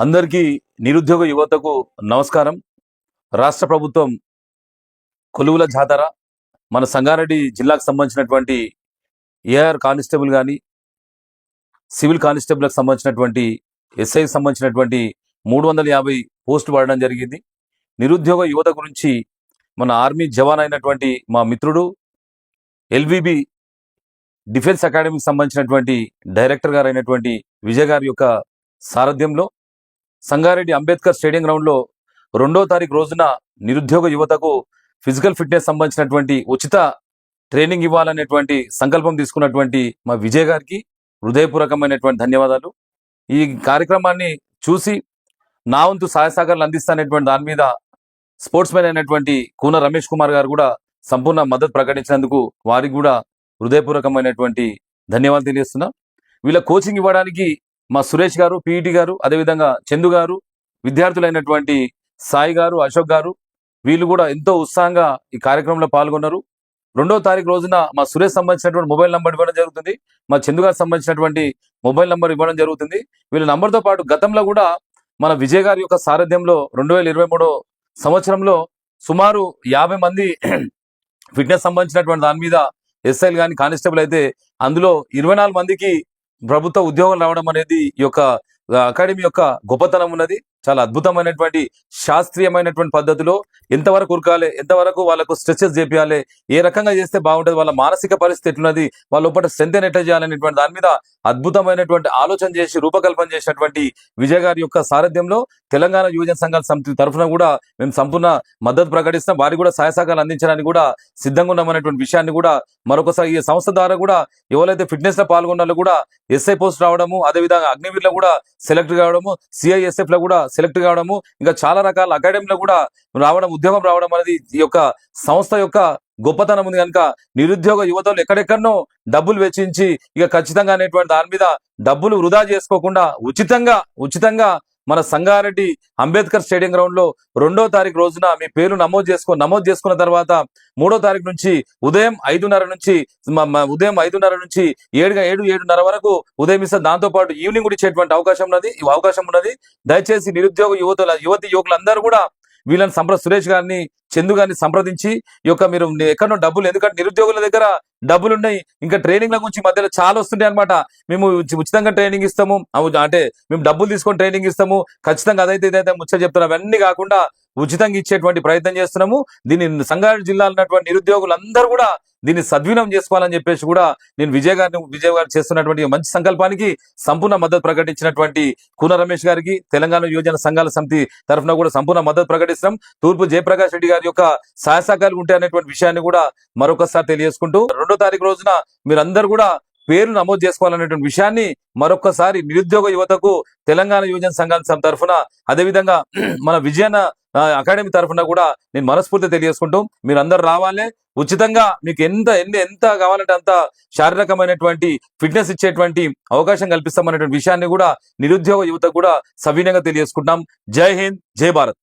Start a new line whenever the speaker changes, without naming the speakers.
అందరికీ నిరుద్యోగ యువతకు నమస్కారం. రాష్ట్ర ప్రభుత్వం కొలువుల జాతర మన సంగారెడ్డి జిల్లాకు సంబంధించినటువంటి ఏఆర్ కానిస్టేబుల్ కానీ, సివిల్ కానిస్టేబుల్కి సంబంధించినటువంటి ఎస్ఐకి సంబంధించినటువంటి 350 పోస్టులు పడడం జరిగింది. నిరుద్యోగ యువత గురించి మన ఆర్మీ జవాన్ అయినటువంటి మా మిత్రుడు ఎల్విబి డిఫెన్స్ అకాడమీకి సంబంధించినటువంటి డైరెక్టర్ గారు అయినటువంటి విజయ్ గారి యొక్క సారథ్యంలో సంగారెడ్డి అంబేద్కర్ స్టేడియం గ్రౌండ్లో 2వ తారీఖు రోజున నిరుద్యోగ యువతకు ఫిజికల్ ఫిట్నెస్ సంబంధించినటువంటి ఉచిత ట్రైనింగ్ ఇవ్వాలనేటువంటి సంకల్పం తీసుకున్నటువంటి మా విజయ్ గారికి హృదయపూర్వకమైనటువంటి ధన్యవాదాలు. ఈ కార్యక్రమాన్ని చూసి నా వంతు సహాయ సహకారాలు అందిస్తానేటువంటి దాని మీద స్పోర్ట్స్ మ్యాన్ అయినటువంటి కూన రమేష్ కుమార్ గారు కూడా సంపూర్ణ మద్దతు ప్రకటించినందుకు వారికి కూడా హృదయపూర్వకమైనటువంటి ధన్యవాదాలు తెలియజేస్తున్నా. వీళ్ళ కోచింగ్ ఇవ్వడానికి మా సురేష్ గారు, పీఈటీ గారు, అదేవిధంగా చందు గారు, విద్యార్థులైనటువంటి సాయి గారు, అశోక్ గారు, వీళ్ళు కూడా ఎంతో ఉత్సాహంగా ఈ కార్యక్రమంలో పాల్గొన్నారు. 2వ తారీఖు రోజున మా సురేష్ సంబంధించినటువంటి మొబైల్ నంబర్ ఇవ్వడం జరుగుతుంది, మా చందు గారికి సంబంధించినటువంటి మొబైల్ నంబర్ ఇవ్వడం జరుగుతుంది. వీళ్ళ నంబర్తో పాటు గతంలో కూడా మన విజయ్ గారి యొక్క సారథ్యంలో 2023 సంవత్సరంలో సుమారు 50 మంది ఫిట్నెస్ సంబంధించినటువంటి దాని మీద ఎస్ఐలు కానీ, కానిస్టేబుల్ అయితే అందులో 24 మందికి ప్రభుత్వ ఉద్యోగాలు రావడం అనేది ఈ యొక్క అకాడమీ యొక్క గొప్పతనం ఉన్నది. చాలా అద్భుతమైనటువంటి శాస్త్రీయమైనటువంటి పద్ధతిలో ఎంతవరకు ఉరకాలి, ఎంతవరకు వాళ్ళకు స్ట్రెచెస్ చేపియాలి, ఏ రకంగా చేస్తే బాగుంటుంది, వాళ్ళ మానసిక పరిస్థితి ఎట్లున్నది, వాళ్ళ లోపల స్ట్రెంత్ ఎట్లా చేయాలనేటువంటి దాని మీద అద్భుతమైనటువంటి ఆలోచన చేసి రూపకల్పన చేసినటువంటి విజయ్ గారి యొక్క సారథ్యంలో తెలంగాణ యువజన సంఘాల సమితి తరఫున కూడా మేము సంపూర్ణ మద్దతు ప్రకటిస్తాం. వారికి కూడా సహాయ సహకారాలు అందించడానికి కూడా సిద్ధంగా ఉన్నామనేటువంటి విషయాన్ని కూడా మరొకసారి ఈ సంస్థ ద్వారా కూడా ఎవరైతే ఫిట్నెస్ లో పాల్గొన్నారో కూడా ఎస్ఐ పోస్ట్ రావడము, అదేవిధంగా అగ్నివీర్లో కూడా సెలెక్ట్ కావడము, సిఐఎస్ఎఫ్ లో కూడా సెలెక్ట్ కావడము, ఇంకా చాలా రకాల అకాడమీలో కూడా రావడం, ఉద్యోగం రావడం అనేది ఈ యొక్క సంస్థ యొక్క గొప్పతనం ఉంది. కనుక నిరుద్యోగ యువతలు ఎక్కడెక్కడనో డబ్బులు వెచ్చించి ఇక ఖచ్చితంగా అనేటువంటి దాని మీద డబ్బులు వృధా చేసుకోకుండా ఉచితంగా మన సంగారెడ్డి అంబేద్కర్ స్టేడియం గ్రౌండ్ లో 2వ తారీఖు రోజున మీ పేరు నమోదు చేసుకున్న తర్వాత 3వ తారీఖు నుంచి ఉదయం 5:30 నుంచి 7:30 వరకు ఉదయం ఇస్తే దాంతో పాటు ఈవినింగ్ కూడా ఇచ్చేటువంటి అవకాశం ఉన్నది. దయచేసి నిరుద్యోగ యువతి యువకులందరూ కూడా వీళ్ళని సురేష్ గారిని, చందు గారిని సంప్రదించి ఈ యొక్క మీరు ఎక్కడో డబ్బులు, ఎందుకంటే నిరుద్యోగుల దగ్గర డబ్బులు ఉన్నాయి, ఇంకా ట్రైనింగ్ల గురించి మధ్యలో చాలా వస్తుంటాయి అనమాట. మేము ఉచితంగా ట్రైనింగ్ ఇస్తాము, అంటే మేము డబ్బులు తీసుకొని ట్రైనింగ్ ఇస్తాము, ఖచ్చితంగా అదైతే ఇదైతే ముచ్చట చెప్తున్నాం, అవన్నీ కాకుండా ఉచితంగా ఇచ్చేటువంటి ప్రయత్నం చేస్తున్నాము. దీన్ని సంగారెడ్డి జిల్లాలో ఉన్నటువంటి నిరుద్యోగులందరూ కూడా దీన్ని సద్వినియోగం చేసుకోవాలని చెప్పేసి కూడా నేను విజయ్ గారు చేస్తున్నటువంటి మంచి సంకల్పానికి సంపూర్ణ మద్దతు ప్రకటించినటువంటి కూన రమేష్ గారికి, తెలంగాణ యువజన సంఘాల సమితి తరఫున కూడా సంపూర్ణ మద్దతు ప్రకటిస్తున్నాం. తూర్పు జయప్రకాష్ రెడ్డి గారి యొక్క సహాయ సహకారాలు ఉంటాయి అనేటువంటి విషయాన్ని కూడా మరొకసారి తెలియజేసుకుంటూ 2వ తారీఖు రోజున మీరందరూ కూడా పేరు నమోదు చేసుకోవాలనేటువంటి విషయాన్ని మరొకసారి నిరుద్యోగ యువతకు తెలంగాణ యువజన సంఘాల తరఫున, అదేవిధంగా మన విజయన అకాడమీ తరఫున కూడా నేను మనస్ఫూర్తి తెలియజేసుకుంటూ మీరందరూ రావాలి. ఉచితంగా మీకు ఎంత కావాలంటే అంత శారీరకమైనటువంటి ఫిట్నెస్ ఇచ్చేటువంటి అవకాశం కల్పిస్తామనేటువంటి విషయాన్ని కూడా నిరుద్యోగ యువత కూడా సవినయంగా తెలియజేసుకుంటాం. జై హింద్, జై భారత్.